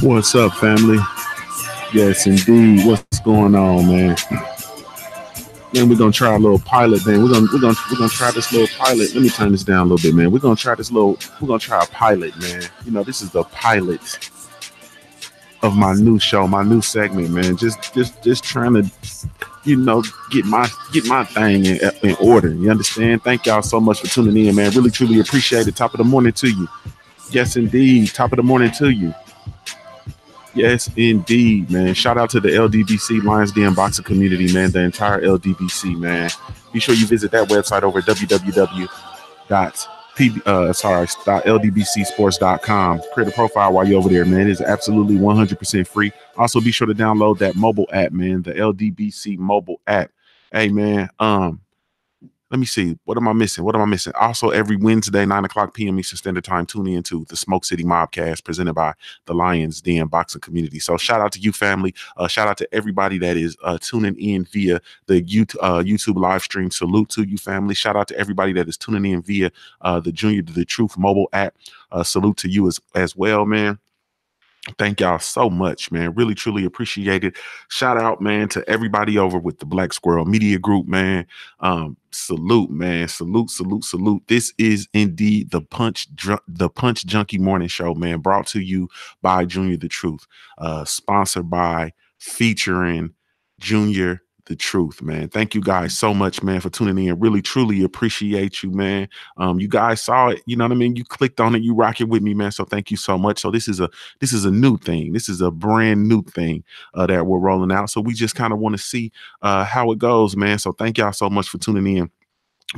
What's up, family? Yes, indeed. What's going on, man? Man, we're gonna try a little pilot, man. We're gonna try this little pilot. Let me turn this down a little bit, man. We're gonna try a pilot, man. You know, this is the pilot of my new show, my new segment, man. Just trying to, you know, get my thing in order. You understand? Thank y'all so much for tuning in, man. Really, truly appreciate it. Top of the morning to you. Yes, indeed. Top of the morning to you. Yes, indeed, man. Shout out to the LDBC Lions Den Boxing community, man. The entire LDBC, man. Be sure you visit that website over at www.ldbcsports.com. Create a profile while you're over there, man. It is absolutely 100% free. Also, be sure to download that mobile app, man. The LDBC mobile app. Hey, man. Let me see. What am I missing? Also, every Wednesday, 9:00 p.m. Eastern Standard Time, tune in to the Smoke City Mobcast presented by the Lions Den Boxing community. So shout out to you, family. Shout out to everybody that is tuning in via the YouTube live stream. Salute to you, family. Shout out to everybody that is tuning in via the JuniorTheTruth mobile app. Salute to you as well, man. Thank y'all so much, man. Really, truly appreciate it. Shout out, man, to everybody over with the Black Squirrel Media Group, man. Salute, man. Salute. This is indeed the Punch Junkie Morning Show, man. Brought to you by JuniorTheTruth. Sponsored by, featuring JuniorTheTruth, man. Thank you guys so much, man, for tuning in. Really, truly appreciate you, man. You guys saw it, you know what I mean? You clicked on it, you rock it with me, man. So thank you so much. So this is a new thing. This is a brand new thing that we're rolling out. So we just kind of want to see how it goes, man. So thank y'all so much for tuning in.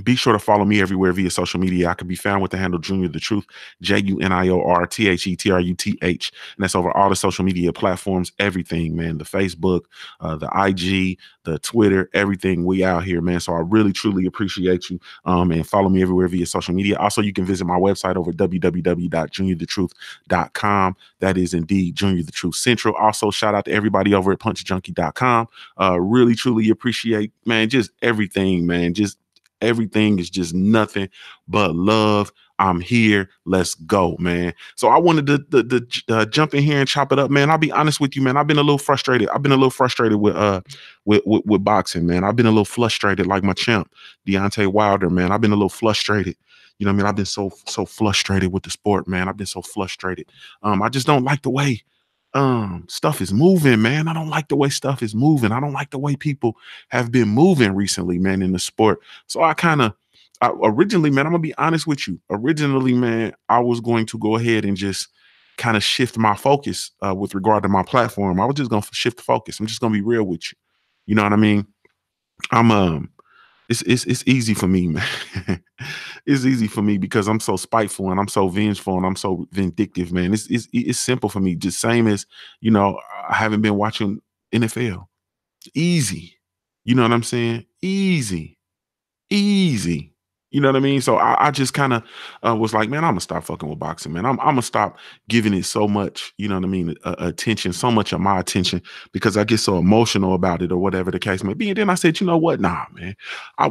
Be sure to follow me everywhere via social media. I can be found with the handle JuniorTheTruth, JuniorTheTruth. And that's over all the social media platforms, everything, man. The Facebook, the IG, the Twitter, everything. We out here, man. So I really, truly appreciate you. And follow me everywhere via social media. Also, you can visit my website over www.JuniorTheTruth.com. That is indeed JuniorTheTruth Central. Also, shout out to everybody over at PunchJunkie.com. Really, truly appreciate, man, just everything, man. Everything is just nothing but love. I'm here. Let's go, man. So I wanted to jump in here and chop it up, man. I'll be honest with you, man. I've been a little frustrated. With boxing, man. I've been a little frustrated, like my champ, Deontay Wilder, man. I've been a little frustrated. You know what I mean? I've been so frustrated with the sport, man. I've been so frustrated. I just don't like the way stuff is moving, man. I don't like the way stuff is moving. I don't like the way people have been moving recently, man, in the sport. So originally, man, I'm gonna be honest with you. Originally, man, I was going to go ahead and just kind of shift my focus with regard to my platform. I was just gonna shift the focus. I'm just gonna be real with you. You know what I mean? It's easy for me, man. It's easy for me because I'm so spiteful and I'm so vengeful and I'm so vindictive, man. It's simple for me. Just same as, you know, I haven't been watching NFL. Easy. You know what I'm saying? Easy. You know what I mean? So I just kind of was like, man, I'm gonna stop fucking with boxing, man. I'm gonna stop giving it so much, you know what I mean, attention, so much of my attention because I get so emotional about it or whatever the case may be. And then I said, you know what? Nah, man. I,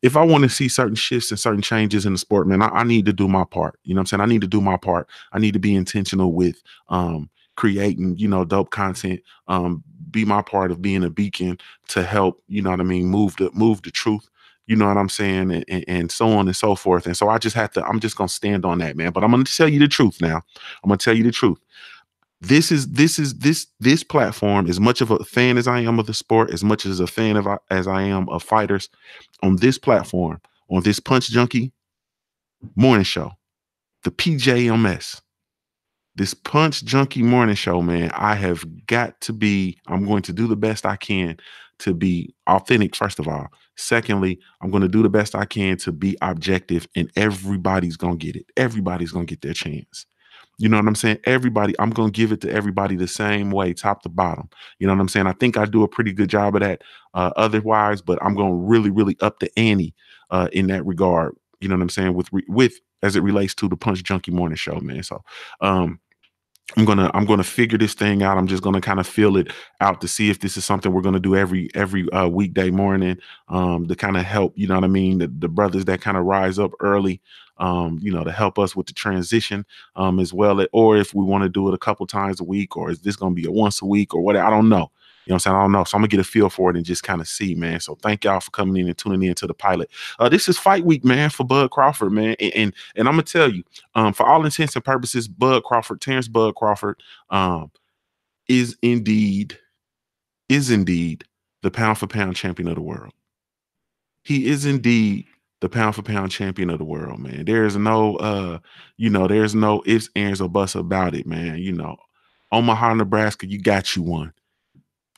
if I want to see certain shifts and certain changes in the sport, man, I need to do my part. You know what I'm saying? I need to do my part. I need to be intentional with creating, you know, dope content. Be my part of being a beacon to help, you know what I mean, move the truth, you know what I'm saying, and so on and so forth. And so I just have to, I'm just gonna stand on that, man. But I'm gonna tell you the truth now. I'm gonna tell you the truth. This platform, as much of a fan as I am of the sport, as much as a fan of as I am of fighters, on this platform, on this Punch Junkie morning show, the PJMS, this Punch Junkie morning show, man, I have got to be, I'm going to do the best I can to be authentic, first of all. Secondly, I'm going to do the best I can to be objective, and everybody's going to get it. Everybody's going to get their chance. You know what I'm saying? Everybody, I'm going to give it to everybody the same way, top to bottom. You know what I'm saying? I think I do a pretty good job of that otherwise, but I'm going to really, really up the ante in that regard. You know what I'm saying? With as it relates to the Punch Junkie morning show, man. So, I'm gonna figure this thing out. I'm just gonna kind of feel it out to see if this is something we're gonna do every weekday morning, to kind of help, you know what I mean, the brothers that kind of rise up early, you know, to help us with the transition, as well, or if we want to do it a couple times a week, or is this gonna be a once a week or whatever? I don't know. You know what I'm saying? I don't know. So I'm gonna get a feel for it and just kind of see, man. So thank y'all for coming in and tuning in to the pilot. This is fight week, man, for Bud Crawford, man. And I'm gonna tell you, for all intents and purposes, Terrence Bud Crawford, is indeed the pound for pound champion of the world. He is indeed the pound for pound champion of the world, man. There's no there's no ifs, ands, or buts about it, man. You know, Omaha, Nebraska, you got you one.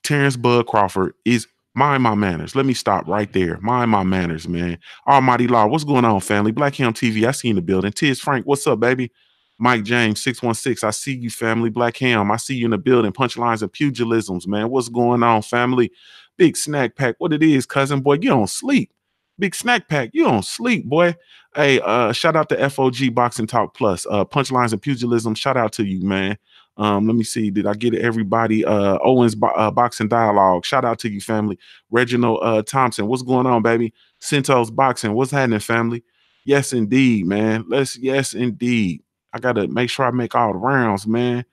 Terrence Bud Crawford is, mind my manners. Let me stop right there. Mind my manners, man. Almighty Law, what's going on, family? Black Ham TV, I see you in the building. Tiz Frank, what's up, baby? Mike James, 616, I see you, family. Black Ham, I see you in the building. Punchlines and pugilisms, man. What's going on, family? Big Snack Pack, what it is, cousin boy? You don't sleep. Big Snack Pack, you don't sleep, boy. Hey, shout out to FOG Boxing Talk Plus. Punchlines and pugilism, shout out to you, man. Let me see. Did I get everybody? Owens Boxing Dialogue. Shout out to you, family. Reginald Thompson. What's going on, baby? Centos Boxing. What's happening, family? Yes, indeed, man. Yes, indeed. I gotta make sure I make all the rounds, man.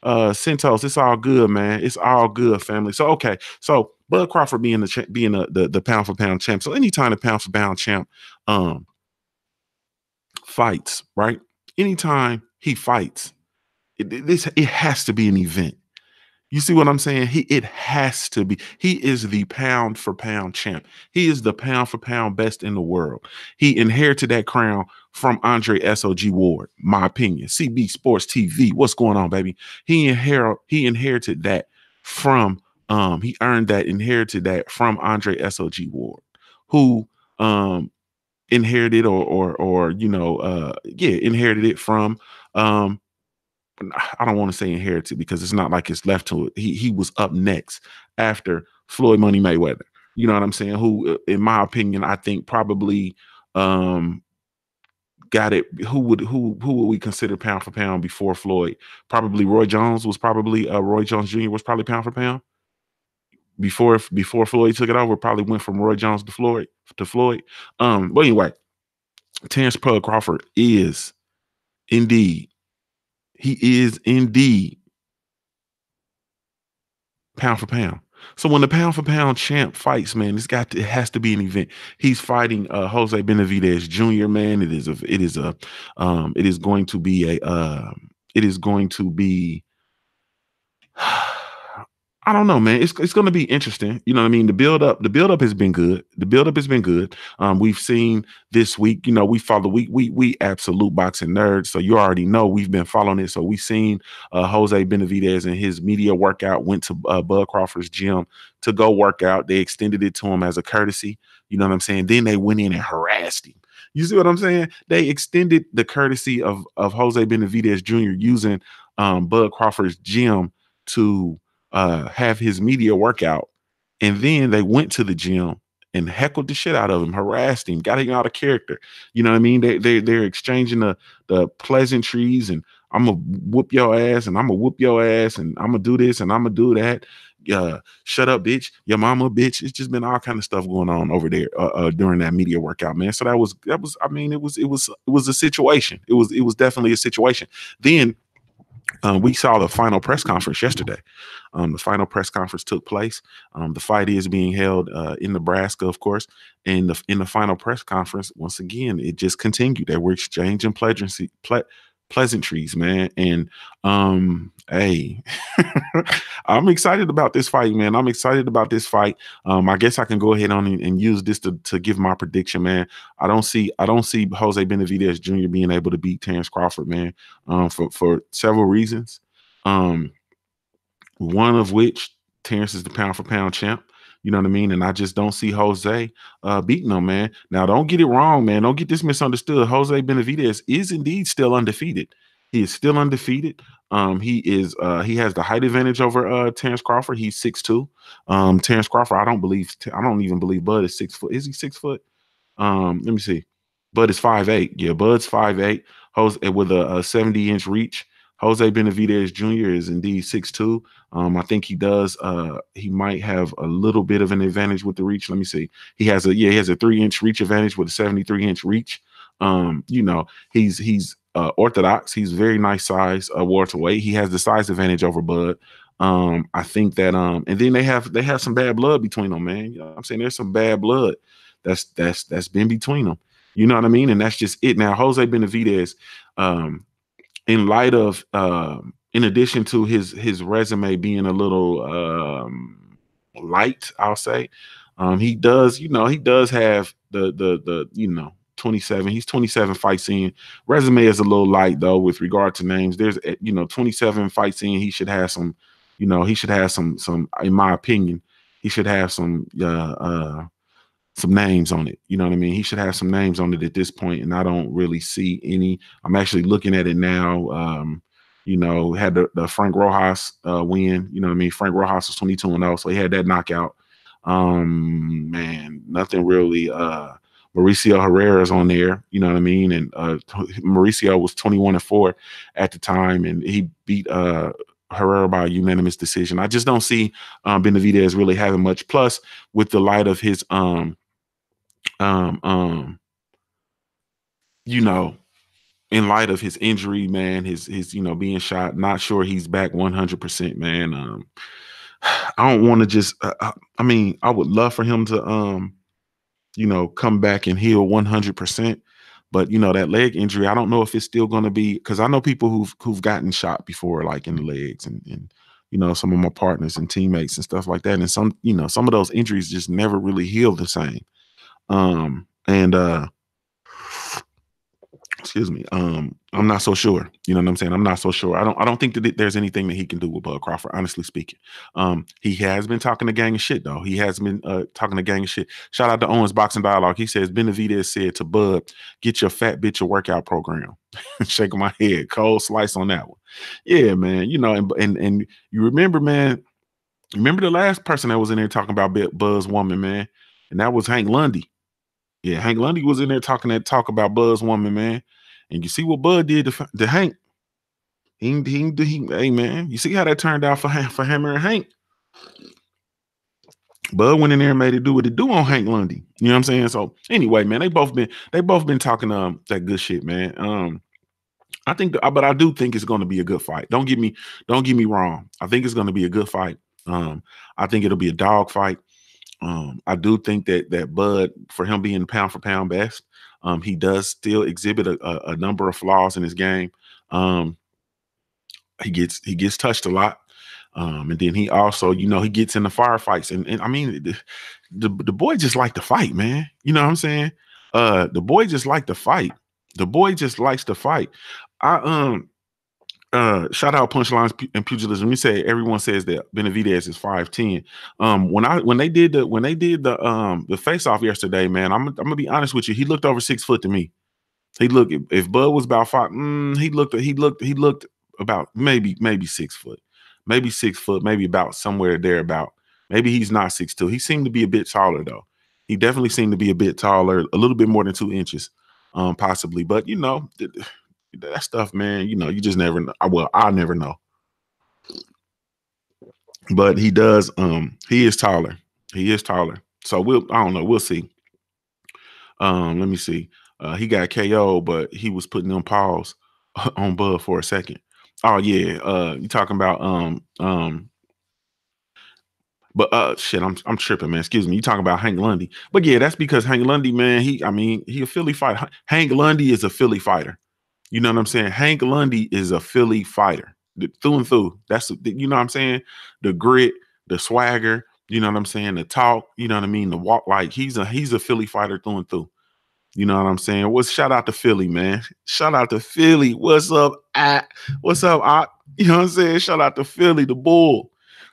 Centos, it's all good, man. It's all good, family. So okay. So Bud Crawford being the pound for pound champ. So anytime the pound for pound champ fights, right? Anytime he fights, it has to be an event. You see what I'm saying? It has to be. He is the pound for pound champ. He is the pound for pound best in the world. He inherited that crown from Andre SOG Ward, my opinion. CB Sports TV. What's going on, baby? He inherited that from inherited that from Andre SOG Ward, who inherited inherited it from I don't want to say inherited because it's not like it's left to it. He was up next after Floyd Money Mayweather. You know what I'm saying? Who, in my opinion, I think probably got it. Who would we consider pound for pound before Floyd? Probably Roy Jones was probably Roy Jones Jr. was probably pound for pound before Floyd took it over. Probably went from Roy Jones to Floyd. But anyway, Terrence Bud Crawford is indeed. He is indeed pound for pound. So when the pound for pound champ fights, man, it has to be an event. He's fighting Jose Benavidez Jr., man. It is going to be I don't know, man. It's going to be interesting. You know what I mean? The build up has been good. We've seen this week, you know, we absolute boxing nerds. So you already know we've been following it. So we've seen Jose Benavidez and his media workout went to Bud Crawford's gym to go work out. They extended it to him as a courtesy. You know what I'm saying? Then they went in and harassed him. You see what I'm saying? They extended the courtesy of Jose Benavidez Jr. using Bud Crawford's gym to have his media workout, and then they went to the gym and heckled the shit out of him, harassed him, got him out of character. You know what I mean? They're exchanging the pleasantries, and I'm gonna whoop your ass, and I'm gonna whoop your ass, and I'm gonna do this, and I'm gonna do that. Shut up, bitch. Your mama, bitch. It's just been all kind of stuff going on over there during that media workout, man. So that was. I mean, it was a situation. It was definitely a situation. Then we saw the final press conference yesterday. The final press conference took place. The fight is being held in Nebraska, of course. And in the final press conference, once again, it just continued. They were exchanging pleasantries, man. And hey, I'm excited about this fight, man. I'm excited about this fight. I guess I can go ahead on and use this to give my prediction, man. I don't see Jose Benavidez Jr. being able to beat Terrence Crawford, man, for several reasons. One of which, Terrence is the pound for pound champ. You know what I mean? And I just don't see Jose beating him, man. Now, don't get it wrong, man. Don't get this misunderstood. Jose Benavidez is indeed still undefeated. He is still undefeated. He has the height advantage over Terrence Crawford. He's 6'2". Terrence Crawford, I don't even believe Bud is 6 foot. Is he 6 foot? Let me see. Bud is 5'8". Yeah, Bud's 5'8". Jose with a 70-inch reach. Jose Benavidez Jr. is indeed 6'2". I think he does. He might have a little bit of an advantage with the reach. Let me see. He has a 3-inch reach advantage with a 73-inch reach. You know, he's orthodox. He's very nice size, welterweight. He has the size advantage over Bud. I think that and then they have some bad blood between them, man. You know what I'm saying? There's some bad blood that's been between them. You know what I mean? And that's just it. Now, Jose Benavidez, in light of in addition to his resume being a little light, I'll say, he does have the 27. He's 27 fights in. Resume is a little light though with regard to names. There's 27 fights in. He should have some, in my opinion, he should have some names on it. You know what I mean? He should have some names on it at this point, and I don't really see any. I'm actually looking at it now. Had the Frank Rojas win. You know what I mean? Frank Rojas was 22-0, so he had that knockout. Man, nothing really. Mauricio Herrera's on there. You know what I mean? And Mauricio was 21-4 at the time, and he beat Herrera by a unanimous decision. I just don't see Benavidez really having much. Plus, with the light of his in light of his injury, man, his being shot, not sure he's back 100%, man. I don't want to just I mean, I would love for him to come back and heal 100%, but that leg injury, I don't know if it's still going to be, because I know people who've gotten shot before, like in the legs, and some of my partners and teammates and stuff like that, and some of those injuries just never really heal the same. Excuse me. I'm not so sure. You know what I'm saying? I'm not so sure. I don't think that there's anything that he can do with Bud Crawford, honestly speaking. He has been talking a gang of shit, though. He has been talking a gang of shit. Shout out to Owens Boxing Dialogue. He says, Benavidez said to Bud, get your fat bitch a workout program. Shaking my head. Cold slice on that one. Yeah, man. And you remember, man, the last person that was in there talking about Bud's woman, man, and that was Hank Lundy. Yeah, Hank Lundy was in there talk about Bud's woman, man. And you see what Bud did to Hank. Hey, man, you see how that turned out for Hammer and Hank. Bud went in there and made it do what it do on Hank Lundy. You know what I'm saying? So anyway, man, they both been talking that good shit, man. But I do think it's going to be a good fight. Don't get me wrong. I think it's going to be a good fight. I think it'll be a dog fight. I do think that Bud, for him being pound for pound best, he does still exhibit a number of flaws in his game. He gets touched a lot. And then he also, he gets in the firefights. And I mean, the boy just like to fight, man. You know what I'm saying? The boy just like to fight. The boy just likes to fight. Shout out Punchlines and Pugilism. You say everyone says that Benavidez is 5'10". When they did the face off yesterday, man, I'm gonna be honest with you. He looked over 6 foot to me. He looked, if Bud was about 5, he looked about maybe 6 foot, maybe about somewhere there about. Maybe he's not 6'2". He seemed to be a bit taller though. He definitely seemed to be a bit taller, a little bit more than 2 inches, possibly. But that stuff, man, you just never know. Well, I never know. But he does, he is taller. He is taller. So I don't know, we'll see. Let me see. He got KO, but he was putting them paws on Bud for a second. Oh yeah. You talking about but shit, I'm tripping, man. Excuse me. You talking about Hank Lundy. But yeah, that's because Hank Lundy, man, he a Philly fighter. Hank Lundy is a Philly fighter. You know what I'm saying? Hank Lundy is a Philly fighter. Through and through. That's you know what I'm saying? The grit, the swagger, you know what I'm saying? The talk, you know what I mean? The walk, like he's a Philly fighter through and through. You know what I'm saying? Shout out to Philly, man. Shout out to Philly. What's up, What's up, You know what I'm saying? Shout out to Philly, the Bull.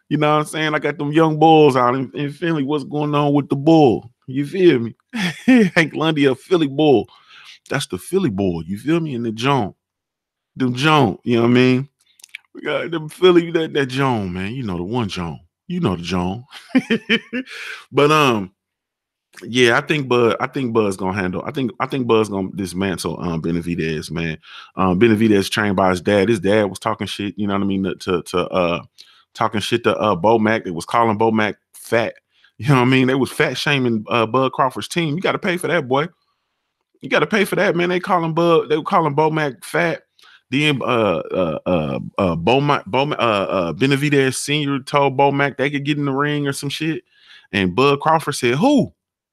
You know what I'm saying? I got them young bulls out in Philly. What's going on with the Bull? You feel me? Hank Lundy, a Philly Bull. That's the Philly Bull. You feel me? And the Joan. Them Joan. You know what I mean? We got them Philly, that Joan, man. You know the one Joan. You know the Joan. But yeah, I think Bud's gonna handle. I think Bud's gonna dismantle Benavidez, man. Benavidez trained by his dad. His dad was talking shit, you know what I mean, to talking shit to Bo Mac. They was calling Bo Mac fat. You know what I mean? They was fat shaming Bud Crawford's team. You got to pay for that, boy. You got to pay for that, man. They were calling Bo Mac fat. Then Benavidez Sr. told Bo Mac they could get in the ring or some shit. And Bud Crawford said, who?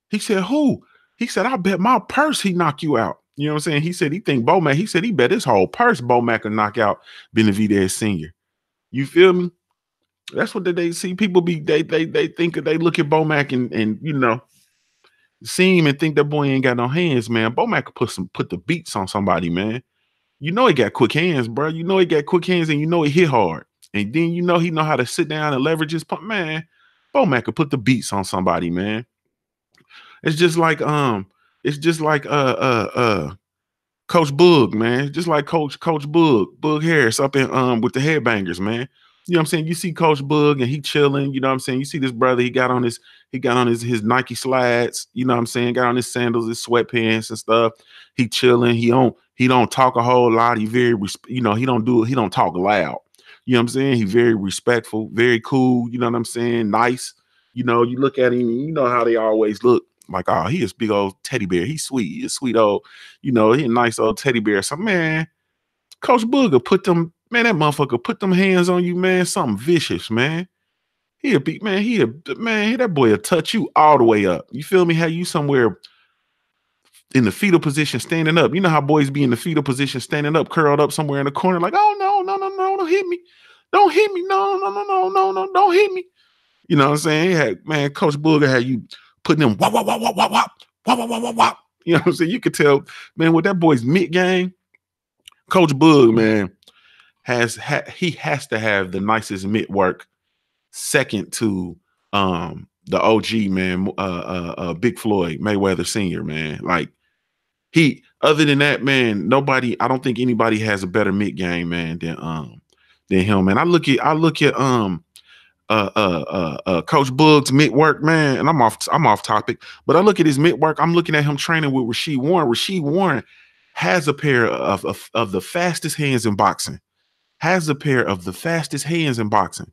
He said, who? He said, I bet my purse he knock you out. You know what I'm saying? He said he think Bo Mac, he said he bet his whole purse Bo Mac could knock out Benavidez Sr. You feel me? That's what they see. People they think they look at Bo Mac and you know, see him and think that boy ain't got no hands, man. Bo Mac could put the beats on somebody, man. You know he got quick hands, bro. You know he got quick hands, and you know he hit hard. And then you know he know how to sit down and leverage his pump, man. Bo Mac could put the beats on somebody, man. It's just like Coach Boog, man. Just like Coach Boog Harris up in with the Headbangers, man. You know what I'm saying? You see Coach Boog and he chilling, you know what I'm saying? You see this brother, he got on his Nike slides, you know what I'm saying? Got on his sandals, his sweatpants and stuff. He chilling. He don't talk a whole lot. He very he don't talk loud. You know what I'm saying? He very respectful, very cool, you know what I'm saying? Nice. You know, you look at him and you know how they always look. Like, oh, he is big old teddy bear. He's sweet. He's a sweet old, you know, he a nice old teddy bear. So, man, Coach Booger put them, man, that motherfucker put them hands on you, man. Something vicious, man. He'll be, man, that boy will touch you all the way up. You feel me? How you somewhere in the fetal position standing up. You know how boys be in the fetal position standing up, curled up somewhere in the corner, like, oh, no, don't hit me. Don't hit me. No, don't hit me. You know what I'm saying? Man, Coach Booger had you putting them wop, wop, wop, wop, wop, wop, wop, wop, wop, wop. You know what I'm saying? You could tell, man, with that boy's mid game, Coach Boog, man, he has to have the nicest mid work, second to the OG, man, Big Floyd Mayweather Sr., man. Like, other than that, man, I don't think anybody has a better mid game, man, than him, man. I look at Coach Boog's mid work, man, and I'm off topic, but I look at his mid work. I'm looking at him training with Rasheed Warren. Rasheed Warren has a pair of the fastest hands in boxing. Has a pair of the fastest hands in boxing.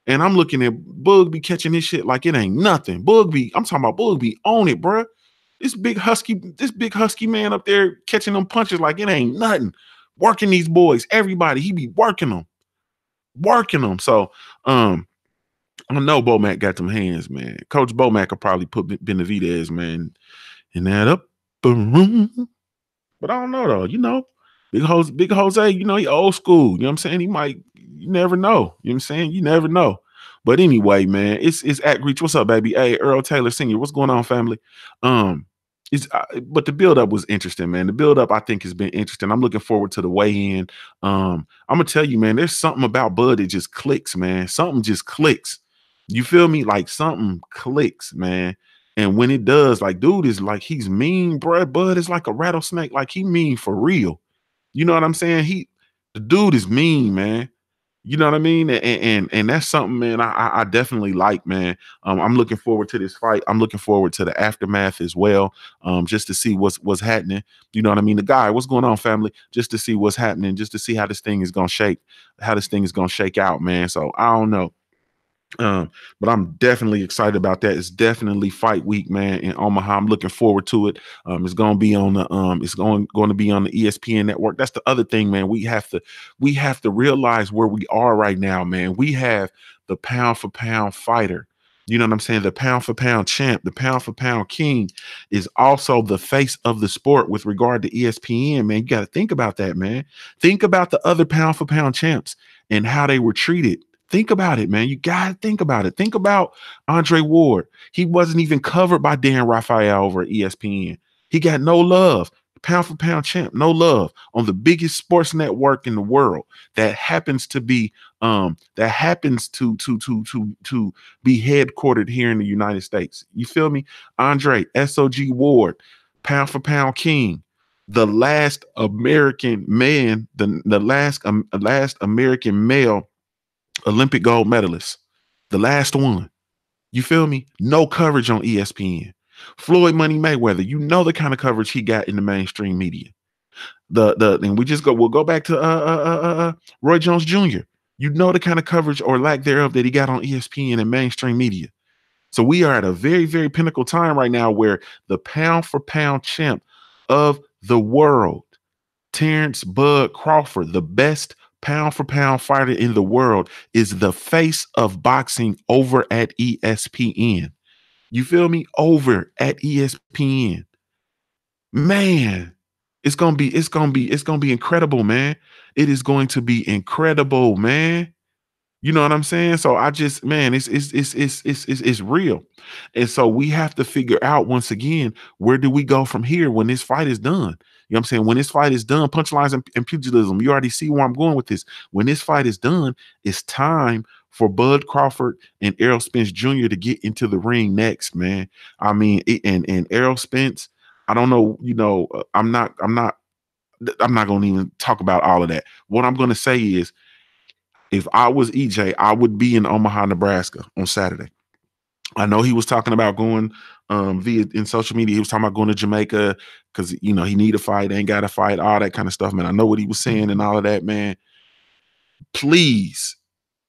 And I'm looking at Boog be catching his shit like it ain't nothing. I'm talking about Boog be on it, bro. This big husky man up there catching them punches like it ain't nothing. Working these boys, everybody, he be working them. So, I know Bo Mac got them hands, man. Coach Bo Mac could probably put Benavidez, man, in that upper room. But I don't know, though. You know, Big Jose, you know, he old school. You know what I'm saying? You never know. You know what I'm saying? You never know. But anyway, man, it's at Reach. What's up, baby? Hey, Earl Taylor Sr., what's going on, family? But the build-up was interesting, man. The build-up, I think, has been interesting. I'm looking forward to the weigh-in. I'm going to tell you, man, there's something about Bud that just clicks, man. Something just clicks. You feel me? Like something clicks, man. And when it does, like, dude is like, he's mean, bro. Bud is like a rattlesnake. Like, he mean for real. You know what I'm saying? The dude is mean, man. You know what I mean? And that's something, man, I definitely like, man. I'm looking forward to this fight. I'm looking forward to the aftermath as well. Just to see what's happening. You know what I mean? The guy, what's going on, family? Just to see what's happening, just to see how this thing is gonna shake out, man. So I don't know. But I'm definitely excited about that. It's definitely fight week, man, in Omaha. I'm looking forward to it. It's gonna be on the it's going to be on the ESPN network. That's the other thing, man. We have to realize where we are right now, man. We have the pound for pound fighter. You know what I'm saying? The pound for pound champ, the pound for pound king is also the face of the sport with regard to ESPN, man. You got to think about that, man. Think about the other pound for pound champs and how they were treated. Think about it, man. You got to think about it. Think about Andre Ward. He wasn't even covered by Dan Raphael over at ESPN. He got no love. Pound for pound champ, no love on the biggest sports network in the world that happens to be to be headquartered here in the United States. You feel me? Andre SOG Ward, pound for pound king, the last American man, the last American male Olympic gold medalist, the last one. You feel me? No coverage on ESPN. Floyd Money Mayweather, you know the kind of coverage he got in the mainstream media. And we'll go back to Roy Jones Jr. You know the kind of coverage or lack thereof that he got on ESPN and mainstream media. So we are at a very, very pinnacle time right now where the pound for pound champ of the world, Terrence Bud Crawford, the best pound for pound fighter in the world, is the face of boxing over at ESPN. You feel me? Over at ESPN. Man, it's gonna be incredible, man. It is going to be incredible, man. You know what I'm saying? So I just, man, it's real. And so we have to figure out once again, where do we go from here when this fight is done? You know what I'm saying? When this fight is done, punchlines and pugilism, you already see where I'm going with this. When this fight is done, it's time for Bud Crawford and Errol Spence Jr. to get into the ring next, man. I mean, and Errol Spence, I don't know, I'm not going to even talk about all of that. What I'm going to say is, if I was EJ, I would be in Omaha, Nebraska on Saturday. I know he was talking about going in social media. He was talking about going to Jamaica because, he need a fight, ain't got to fight, all that kind of stuff, man. I know what he was saying and all of that, man. Please,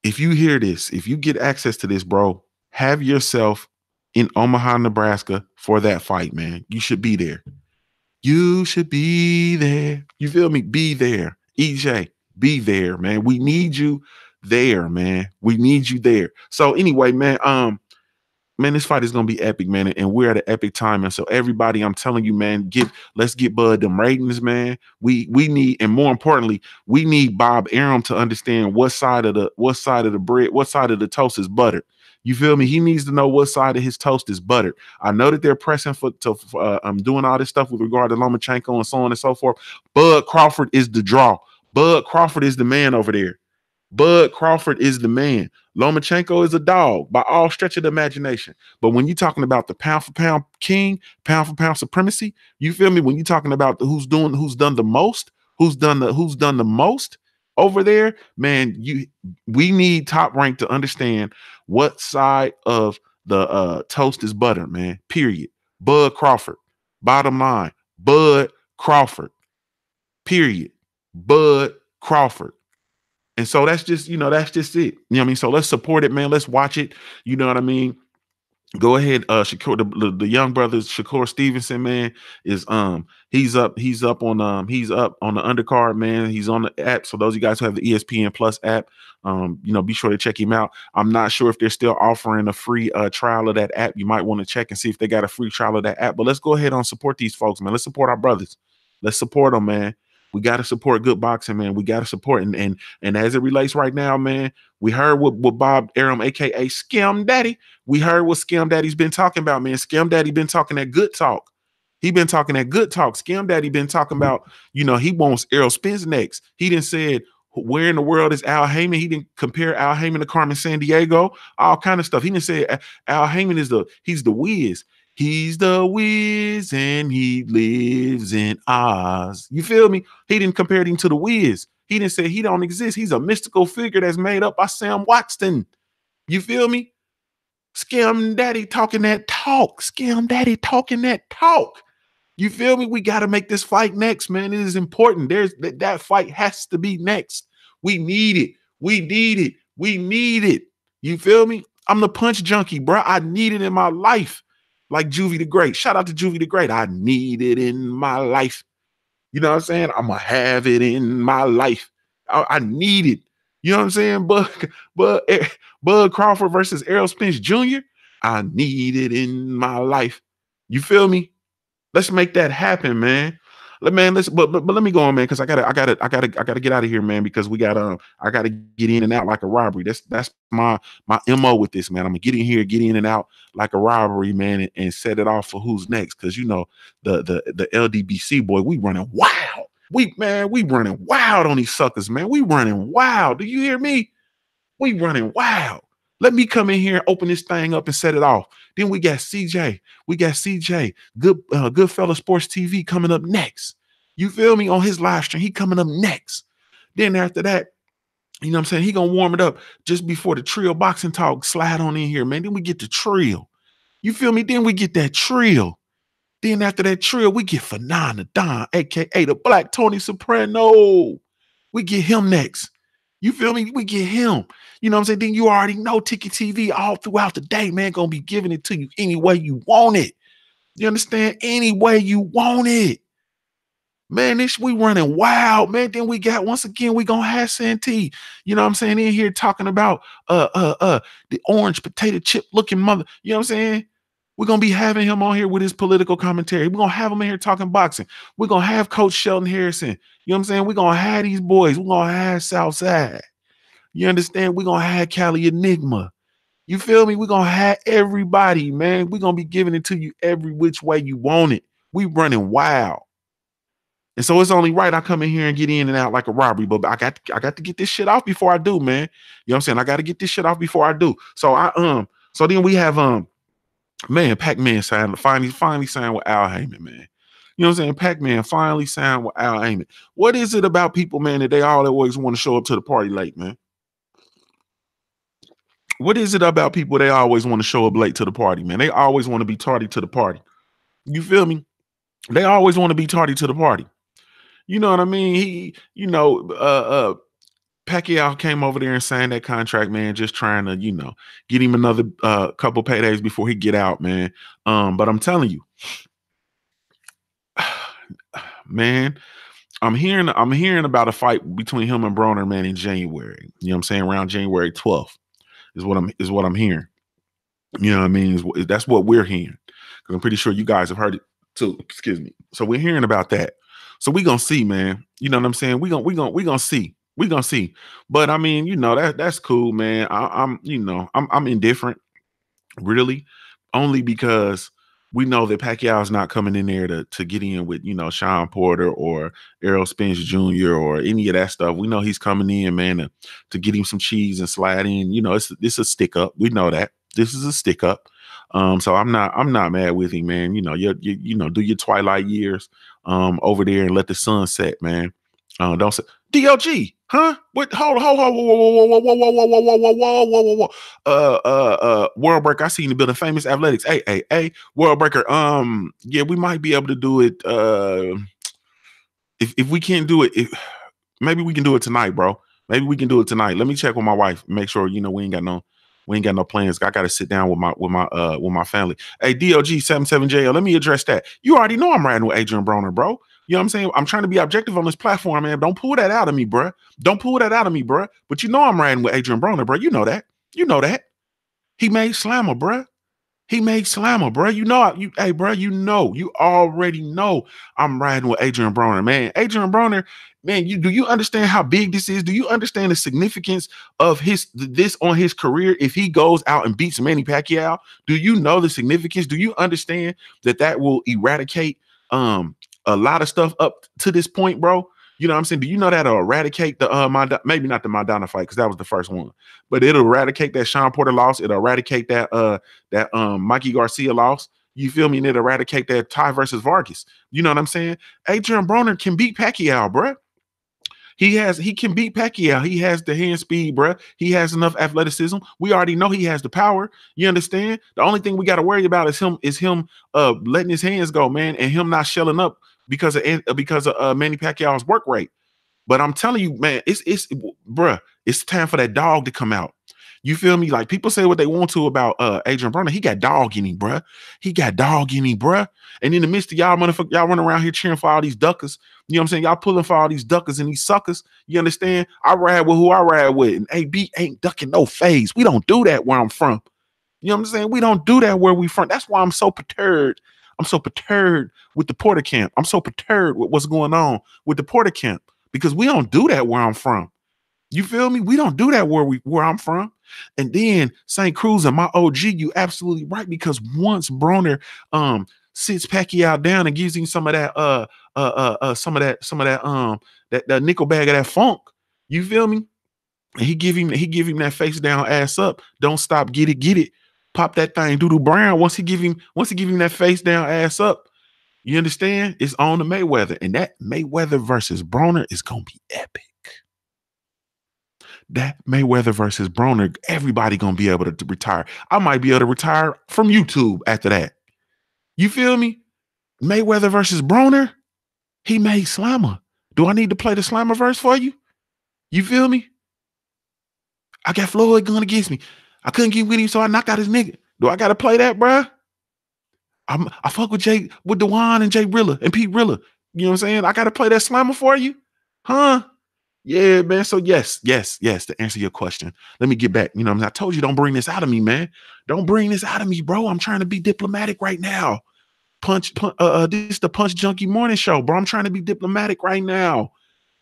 if you hear this, if you get access to this, bro, have yourself in Omaha, Nebraska for that fight, man. You should be there. You should be there. You feel me? Be there. EJ, be there, man. We need you there, man. We need you there. So anyway, man, this fight is gonna be epic, man, and we're at an epic time. And so everybody, I'm telling you, man, let's get Bud them ratings, man. We need, and more importantly, we need Bob Arum to understand what side of the bread, what side of the toast is buttered. You feel me? He needs to know what side of his toast is buttered. I know that they're pressing for doing all this stuff with regard to Lomachenko and so on and so forth. Bud Crawford is the draw. Bud Crawford is the man over there. Bud Crawford is the man. Lomachenko is a dog by all stretch of the imagination. But when you're talking about the pound for pound king, pound for pound supremacy, you feel me? When you're talking about who's done the most over there, man, we need Top Rank to understand what side of the toast is buttered, man. Period. Bud Crawford. Bottom line, Bud Crawford. Period. Bud Crawford. And so that's just it. You know what I mean? So let's support it, man. Let's watch it. You know what I mean? Go ahead, Shakur, the young brother Shakur Stevenson, man, is he's up on the undercard, man. He's on the app. So those of you guys who have the ESPN Plus app, be sure to check him out. I'm not sure if they're still offering a free trial of that app. You might want to check and see if they got a free trial of that app. But let's go ahead and support these folks, man. Let's support our brothers. Let's support them, man. We got to support good boxing, man. We got to support and as it relates right now, man, we heard what Bob Arum, aka Skim Daddy, we heard what Skim Daddy's been talking about, man. Skim Daddy been talking that good talk. He been talking that good talk. Skim Daddy been talking about, he wants Errol Spence next. He didn't said, where in the world is Al Heyman? He didn't compare Al Heyman to Carmen Sandiego, all kind of stuff. He didn't say Al Heyman he's the whiz. He's the whiz and he lives in Oz. You feel me? He didn't compare him to the whiz. He didn't say he don't exist. He's a mystical figure that's made up by Sam Watson. You feel me? Scam Daddy talking that talk. Scam Daddy talking that talk. You feel me? We got to make this fight next, man. It is important. That fight has to be next. We need it. We need it. We need it. You feel me? I'm the punch junkie, bro. I need it in my life. Like Juvie the Great. Shout out to Juvie the Great. I need it in my life. You know what I'm saying? I'm going to have it in my life. I need it. You know what I'm saying? Bud Crawford versus Errol Spence Jr. I need it in my life. You feel me? Let's make that happen, man. But let me go on, man, because I gotta get out of here, man, because I gotta get in and out like a robbery. That's my MO with this, man. I'm gonna get in here, get in and out like a robbery, man, and set it off for who's next. Because you know the LDBC boy, we running wild. We running wild on these suckers, man. We running wild. Do you hear me? We running wild. Let me come in here, open this thing up, and set it off. Then we got CJ. Goodfella Sports TV coming up next. You feel me? On his live stream, he coming up next. Then after that, you know what I'm saying? He gonna warm it up just before the TRILL boxing talk slide on in here, man. Then we get the TRILL. You feel me? Then we get that TRILL. Then after that TRILL, we get Fanana Don, aka the Black Tony Soprano. We get him next. You feel me? We get him. You know what I'm saying? Then you already know Ticket TV all throughout the day, man, gonna be giving it to you any way you want it. You understand? Any way you want it. Man, we running wild, man. Then we got, once again, we gonna have Santee. You know what I'm saying? In here talking about the orange potato chip looking mother. You know what I'm saying? We're gonna be having him on here with his political commentary. We're gonna have him in here talking boxing. We're gonna have Coach Shelton Harrison. You know what I'm saying? We're gonna have these boys. We're gonna have Southside. You understand? We're gonna have Cali Enigma. You feel me? We're gonna have everybody, man. We're gonna be giving it to you every which way you want it. We running wild. And so it's only right I come in here and get in and out like a robbery. But I got to get this shit off before I do, man. You know what I'm saying? I got to get this shit off before I do. So so then we have man, Pac-Man finally signed with Al Heyman, man. You know what I'm saying? Pac-Man finally signed with Al Heyman. What is it about people, man, that they always want to show up to the party late, man? What is it about people they always want to show up late to the party, man? They always want to be tardy to the party. You feel me? They always want to be tardy to the party. You know what I mean? Pacquiao came over there and signed that contract, man, just trying to, get him another couple paydays before he get out, man. But I'm telling you, man, I'm hearing about a fight between him and Broner, man, in January. You know what I'm saying? Around January 12th is what I'm hearing. You know what I mean? That's what we're hearing. Because I'm pretty sure you guys have heard it too. Excuse me. So we're hearing about that. So we're gonna see, man. You know what I'm saying? We're gonna see. We're gonna see. But I mean, that's cool, man. I'm indifferent, really, only because we know that Pacquiao's not coming in there to get in with, Sean Porter or Errol Spence Jr. or any of that stuff. We know he's coming in, man, to get him some cheese and slide in. It's a stick up. We know that. This is a stick up. So I'm not mad with him, man. Do your twilight years over there and let the sun set, man. Don't say DLG, huh? What? Hold, whoa. World Breaker, I seen the building Famous Athletics. Hey, World Breaker. Yeah, we might be able to do it. If we can't do it, maybe we can do it tonight, bro. Maybe we can do it tonight. Let me check with my wife, make sure we ain't got no plans. I got to sit down with my family. Hey, DLG 77JL, let me address that. You already know I'm riding with Adrian Broner, bro. You know what I'm saying? I'm trying to be objective on this platform, man. Don't pull that out of me, bro. Don't pull that out of me, bro. But I'm riding with Adrian Broner, bro. You know that. He made Slammer, bro. He made Slammer, bro. You already know I'm riding with Adrian Broner, man. Adrian Broner, man, do you understand how big this is? Do you understand the significance of this on his career if he goes out and beats Manny Pacquiao? Do you know the significance? Do you understand that will eradicate a lot of stuff up to this point, bro? You know what I'm saying? Do you know that'll eradicate the maybe not the Maidana fight, because that was the first one, but it'll eradicate that Sean Porter loss. It'll eradicate that Mikey Garcia loss. You feel me? And it'll eradicate that Ty versus Vargas. You know what I'm saying? Adrian Broner can beat Pacquiao, bro. He can beat Pacquiao. He has the hand speed, bruh. He has enough athleticism. We already know he has the power. You understand? The only thing we got to worry about is him letting his hands go, man, and him not shelling up because of Manny Pacquiao's work rate. But I'm telling you, man, it's bruh, it's time for that dog to come out. You feel me? Like people say what they want to about Adrian Broner. He got dog in him, bruh. He got dog in him, bruh. And in the midst of y'all motherfuckers, y'all running around here cheering for all these duckers. You know what I'm saying? Y'all pulling for all these duckers and these suckers. You understand? I ride with who I ride with. And AB ain't ducking no phase. We don't do that where I'm from. You know what I'm saying? We don't do that where we from. That's why I'm so perturbed. I'm so perturbed with the Porter camp. I'm so perturbed with what's going on with the Porter camp because we don't do that where I'm from. You feel me? We don't do that where I'm from. And then St. Cruz and my OG, you absolutely right, because once Broner sits Pacquiao down and gives him some of that that nickel bag of that funk, you feel me? And he give him that face down, ass up, don't stop, get it, pop that thing, Doodoo Brown. Once he give him that face down, ass up, you understand? It's on to Mayweather, and that Mayweather versus Broner is gonna be epic. That Mayweather versus Broner, everybody gonna be able to retire. I might be able to retire from YouTube after that. You feel me? Mayweather versus Broner, he made Slammer. Do I need to play the Slammer verse for you? You feel me? I got Floyd going against me. I couldn't get with him, so I knocked out his nigga. Do I gotta play that, bruh? I fuck with Dewan and Jay Rilla and Pete Rilla. You know what I'm saying? I gotta play that Slammer for you, huh? Yeah, man. So yes. To answer your question, let me get back. You know, I told you don't bring this out of me, man. Don't bring this out of me, bro. I'm trying to be diplomatic right now. This is the Punch Junkie Morning Show, bro. I'm trying to be diplomatic right now.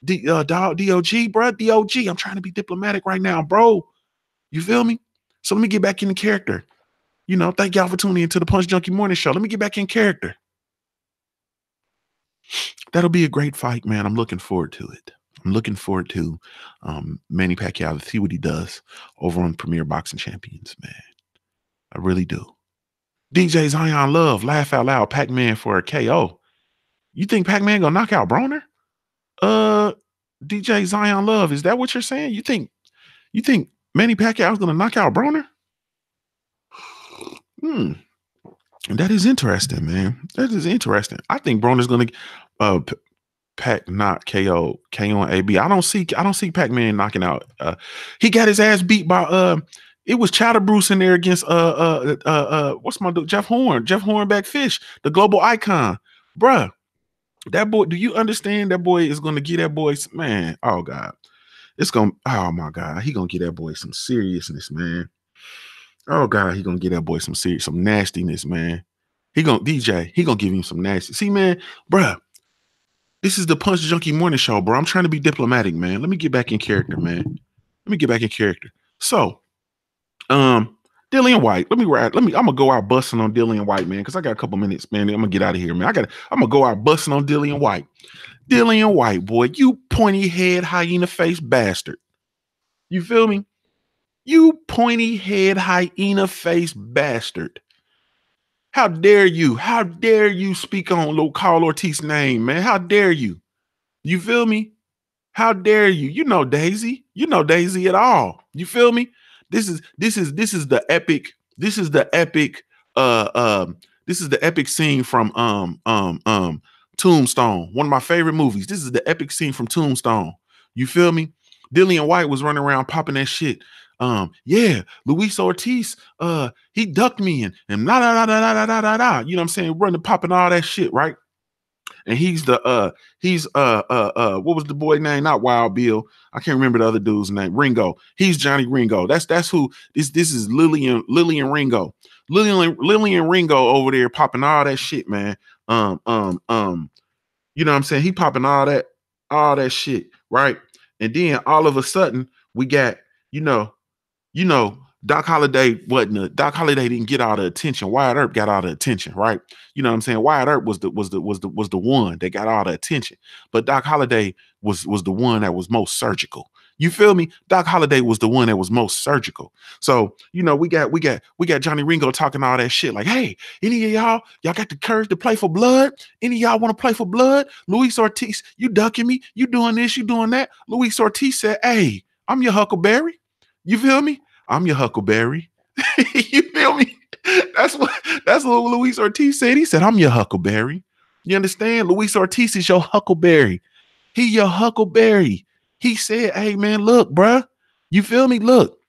DOG, bro. DOG. I'm trying to be diplomatic right now, bro. You feel me? So let me get back into character. You know, thank y'all for tuning into the Punch Junkie Morning Show. Let me get back in character. That'll be a great fight, man. I'm looking forward to it. I'm looking forward to Manny Pacquiao to see what he does over on Premier Boxing Champions, man. I really do. DJ Zion Love, laugh out loud, Pac-Man for a KO. You think Pac-Man gonna knock out Broner? DJ Zion Love, is that what you're saying? You think Manny Pacquiao's gonna knock out Broner? That is interesting, man. That is interesting. I think Broner's gonna Pac not KO on AB. I don't see Pac-Man knocking out. He got his ass beat by it was Chowder Bruce in there against what's my dude? Jeff Hornback Fish, the global icon. Bruh. That boy, do you understand that boy is gonna get that boy, man? Oh God. Oh my God, he gonna get that boy some seriousness, man. Oh God, he gonna get that boy some nastiness, man. He gonna give him some nasty. See, man, bruh. This is the Punch Junkie Morning Show, bro. I'm trying to be diplomatic, man. Let me get back in character, man. Let me get back in character. So, Dillian White. I'm gonna go out busting on Dillian White, man, because I got a couple minutes, man. I'm gonna get out of here, man. I'm gonna go out busting on Dillian White. Dillian White, boy, you pointy head, hyena face bastard. You feel me? You pointy head, hyena face bastard. How dare you? How dare you speak on Carl Ortiz's name, man? How dare you? You feel me? How dare you? You know Daisy. You know Daisy at all. You feel me? This is the epic. This is the epic scene from Tombstone. One of my favorite movies. This is the epic scene from Tombstone. You feel me? Dillian White was running around popping that shit. Yeah, Luis Ortiz, he ducked me and you know what I'm saying, running, popping all that shit, right? And he's what was the boy name? Not Wild Bill. I can't remember the other dude's name. Ringo. He's Johnny Ringo. That's who this is. Lillian Ringo. Lillian Ringo over there popping all that shit, man. You know what I'm saying? He popping all that shit, right? And then all of a sudden we got, you know, Doc Holliday Doc Holliday didn't get all the attention. Wyatt Earp got all the attention, right? You know what I'm saying? Wyatt Earp was the one that got all the attention. But Doc Holliday was the one that was most surgical. You feel me? Doc Holliday was the one that was most surgical. So, you know, we got Johnny Ringo talking all that shit like, hey, any of y'all got the courage to play for blood? Any of y'all want to play for blood? Luis Ortiz, you ducking me? You doing this, you doing that? Luis Ortiz said, hey, I'm your Huckleberry. You feel me? I'm your Huckleberry. You feel me? That's what Luis Ortiz said. He said, I'm your Huckleberry. You understand? Luis Ortiz is your Huckleberry. He your Huckleberry. He said, hey, man, look, bruh. You feel me? Look,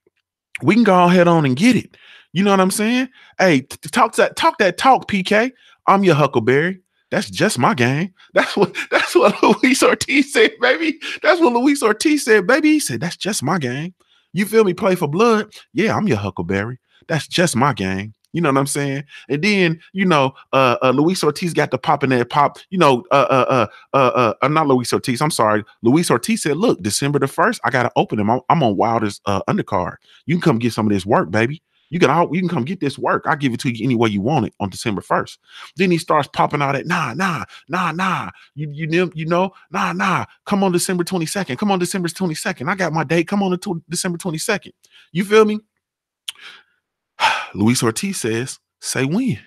we can go ahead on and get it. You know what I'm saying? Hey, talk that talk, PK. I'm your Huckleberry. That's just my game. That's what Luis Ortiz said, baby. That's what Luis Ortiz said, baby. He said, that's just my game. You feel me? Play for blood. Yeah, I'm your Huckleberry. That's just my game. You know what I'm saying? And then, you know, Luis Ortiz got the pop in that pop, you know, not Luis Ortiz. I'm sorry. Luis Ortiz said, look, December the 1st, I got to open him. I'm on Wilder's undercard. You can come get some of this work, baby. You can come get this work. I'll give it to you any way you want it on December 1st. Then he starts popping out that, nah. You know, nah. Come on December 22nd. Come on December 22nd. I got my date. Come on to December 22nd. You feel me? Luis Ortiz says, say when.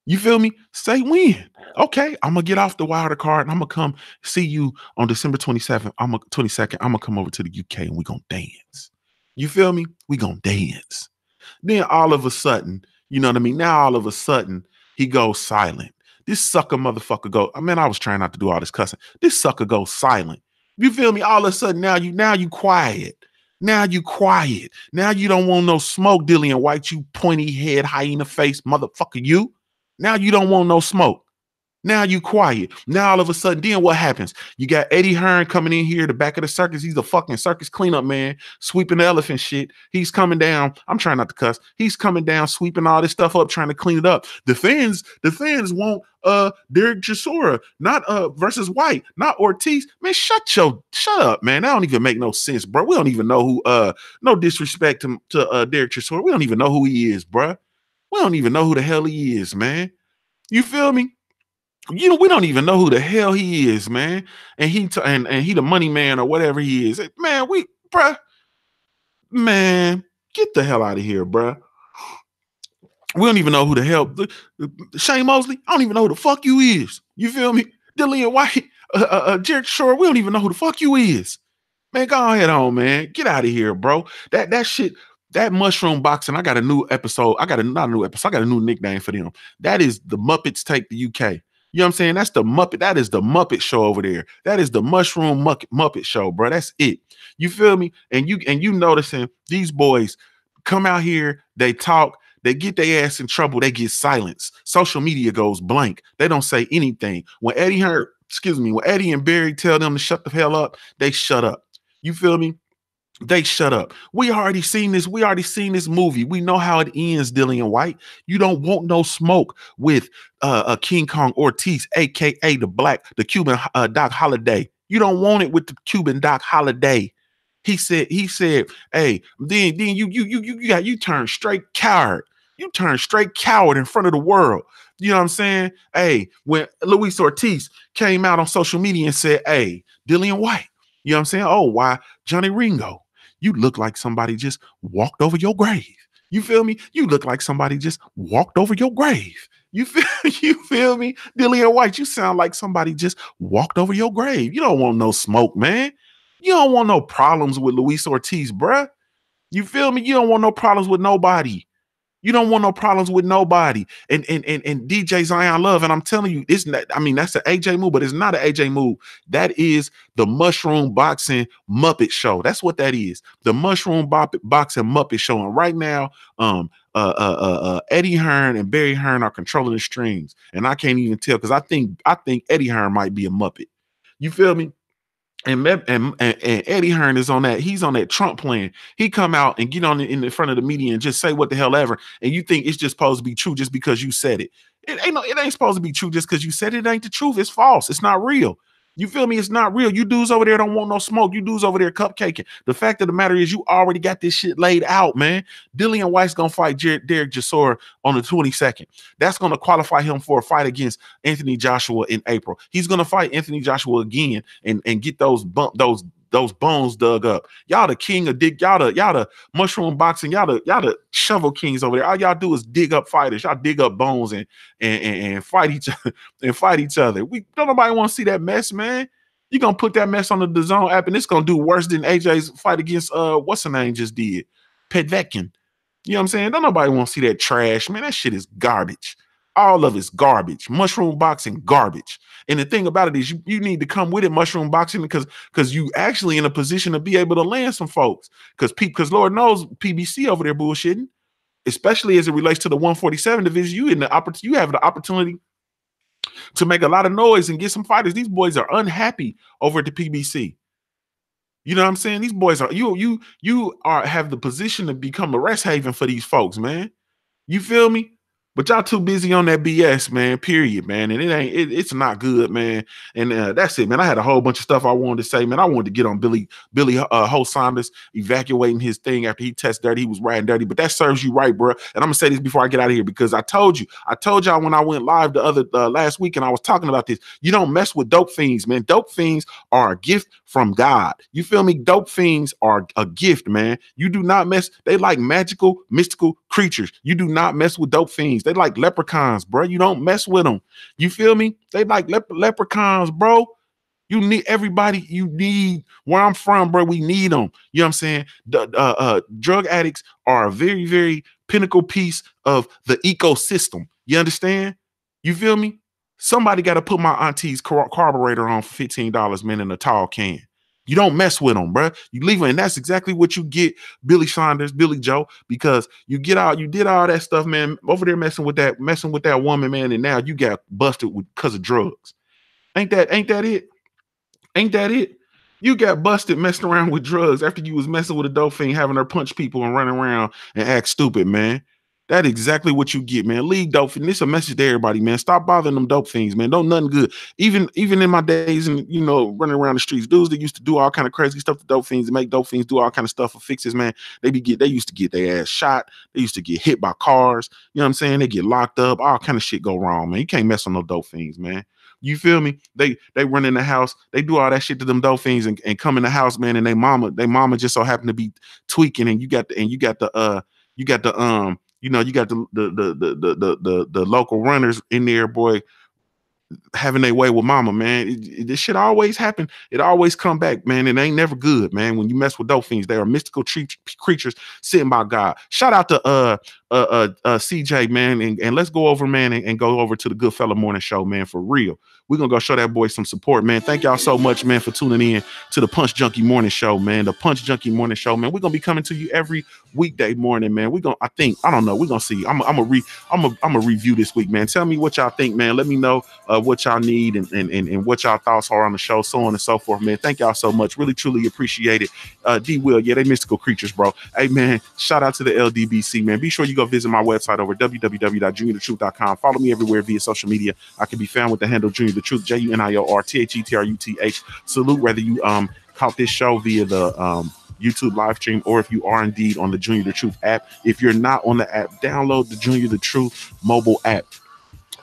You feel me? Say when. Okay, I'm gonna get off the Wilder card and I'm gonna come see you on December 27th. 22nd. I'm gonna come over to the UK and we're gonna dance. You feel me? We gonna dance. Then all of a sudden, you know what I mean? Now all of a sudden, he goes silent. This sucker motherfucker I was trying not to do all this cussing. This sucker goes silent. You feel me? All of a sudden, now you quiet. Now you quiet. Now you don't want no smoke, Dillian White, you pointy head, hyena face motherfucker, you. Now you don't want no smoke. Now you quiet. Now all of a sudden, then what happens? You got Eddie Hearn coming in here, the back of the circus. He's a fucking circus cleanup man, sweeping the elephant shit. He's coming down. I'm trying not to cuss. He's coming down, sweeping all this stuff up, trying to clean it up. The fans want Derek Chisora, not versus White, not Ortiz. Man, shut up, man. That don't even make no sense, bro. We don't even know who no disrespect to Derek Chisora. We don't even know who he is, bro. We don't even know who the hell he is, man. You feel me? You know, we don't even know who the hell he is, man. And he the money man or whatever he is. Man, man, get the hell out of here, bruh. We don't even know who the hell Shane Mosley. I don't even know who the fuck you is. You feel me? Dillian White, Jared Shore. We don't even know who the fuck you is. Man, go ahead on, man. Get out of here, bro. That shit. That mushroom boxing. I got a new episode. I got a new nickname for them. That is the Muppets Take the UK. You know what I'm saying? That's the Muppet. That is the Muppet Show over there. That is the Mushroom Muppet Show, bro. That's it. You feel me? And you noticing these boys come out here, they talk, they get their ass in trouble, they get silenced. Social media goes blank. They don't say anything. When Eddie and Barry tell them to shut the hell up, they shut up. You feel me? They shut up. We already seen this. We already seen this movie. We know how it ends, Dillian White. You don't want no smoke with King Kong Ortiz, aka the Cuban Doc Holliday. You don't want it with the Cuban Doc Holliday. He said, hey, then you turn straight coward. You turn straight coward in front of the world. You know what I'm saying? Hey, when Luis Ortiz came out on social media and said, hey, Dillian White, you know what I'm saying? Oh, why Johnny Ringo? You look like somebody just walked over your grave. You feel me? You look like somebody just walked over your grave. You feel me? Dillian White, you sound like somebody just walked over your grave. You don't want no smoke, man. You don't want no problems with Luis Ortiz, bruh. You feel me? You don't want no problems with nobody. You don't want no problems with nobody. And DJ Zion Love, and I'm telling you, it's not, I mean, that's an AJ move, but it's not an AJ move. That is the Mushroom Boxing Muppet Show. That's what that is. The Mushroom Boxing Muppet Show. And right now, Eddie Hearn and Barry Hearn are controlling the strings. And I can't even tell because I think Eddie Hearn might be a Muppet. You feel me? And Eddie Hearn is on that. He's on that Trump plan. He come out and get on in front of the media and just say what the hell ever. And you think it's just supposed to be true just because you said it. It ain't supposed to be true just because you said it. It ain't the truth. It's false. It's not real. You feel me? It's not real. You dudes over there don't want no smoke. You dudes over there cupcaking. The fact of the matter is you already got this shit laid out, man. Dillian White's going to fight Derek Chisora on the 22nd. That's going to qualify him for a fight against Anthony Joshua in April. He's going to fight Anthony Joshua again and get those those bones dug up. Y'all the king of dig. Y'all the mushroom boxing. Y'all the shovel kings over there. All y'all do is dig up fighters. Y'all dig up bones and fight each other and fight each other. Don't nobody want to see that mess, man. You're gonna put that mess on the DAZN app, and it's gonna do worse than AJ's fight against what's her name just did, Petvetkin. You know what I'm saying? Don't nobody want to see that trash, man. That shit is garbage. All of it's garbage. Mushroom boxing, garbage. And the thing about it is you need to come with it, mushroom boxing, because you actually in a position to be able to land some folks. Because Lord knows PBC over there bullshitting, especially as it relates to the 147 division. You have the opportunity to make a lot of noise and get some fighters. These boys are unhappy over at the PBC. You know what I'm saying? These boys are you have the position to become a rest haven for these folks, man. You feel me? But y'all too busy on that BS, man, period, man. And it's not good, man. And that's it, man. I had a whole bunch of stuff I wanted to say, man. I wanted to get on Billy Ho Saunders evacuating his thing after he tested dirty. He was riding dirty, but that serves you right, bro. And I'm gonna say this before I get out of here, because I told y'all when I went live the other last week and I was talking about this. You don't mess with dope fiends, man. Dope fiends are a gift from God. You feel me? Dope fiends are a gift, man. You do not mess. They like magical, mystical creatures. You do not mess with dope fiends. They like leprechauns, bro. You don't mess with them. You feel me? They like leprechauns, bro. You need everybody. You need where I'm from, bro. We need them. You know what I'm saying? Drug addicts are a very, very pinnacle piece of the ecosystem. You understand? You feel me? Somebody got to put my auntie's carburetor on for $15, man, in a tall can. You don't mess with them, bro. You leave them, and that's exactly what you get, Billy Saunders, Billy Joe, because you did all that stuff, man, over there messing with that woman, man, and now you got busted because of drugs. Ain't that it? Ain't that it? You got busted messing around with drugs after you was messing with a dope fiend, having her punch people and running around and act stupid, man. That's exactly what you get, man. Leave dope fiends. This is a message to everybody, man. Stop bothering them dope fiends, man. Don't nothing good. Even in my days and, you know, running around the streets, dudes that used to do all kind of crazy stuff to dope fiends and make dope fiends do all kind of stuff for fixes, man. They used to get their ass shot. They used to get hit by cars. You know what I'm saying? They get locked up. All kind of shit go wrong, man. You can't mess with no dope fiends, man. You feel me? They run in the house. They do all that shit to them dope fiends and come in the house, man. And they mama just so happen to be tweaking, and you got the local runners in there, boy, having their way with mama, man. This shit always happen. It always come back, man. It ain't never good, man. When you mess with dope fiends, they are mystical creatures sitting by God. Shout out to CJ, man, and let's go over, man, and go over to the Good Fella Morning Show, man, for real. We're gonna go show that boy some support, man. Thank y'all so much, man, for tuning in to the Punch Junkie Morning Show, man. The Punch Junkie Morning Show, man. We're gonna be coming to you every weekday morning, man. I don't know. We're gonna see. I'm gonna review this week, man. Tell me what y'all think, man. Let me know what y'all need and what y'all thoughts are on the show, so on and so forth, man. Thank y'all so much. Really, truly appreciate it. D Will, yeah, they mystical creatures, bro. Hey, man, shout out to the LDBC, man. Be sure you go visit my website over www.JuniorTheTruth.com. Follow me everywhere via social media. I can be found with the handle JuniorTheTruth, JuniorTheTruth. Salute whether you caught this show via the YouTube live stream or if you are indeed on the Junior the Truth app. If you're not on the app, download the Junior the Truth mobile app,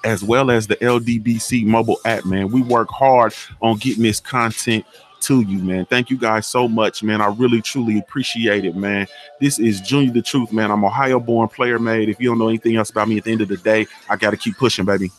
as well as the LDBC mobile app, man. We work hard on getting this content to you, man. Thank you guys so much, man. I really, truly appreciate it, man. This is Junior the Truth, man. I'm Ohio-born, player made. If you don't know anything else about me, at the end of the day, I got to keep pushing, baby.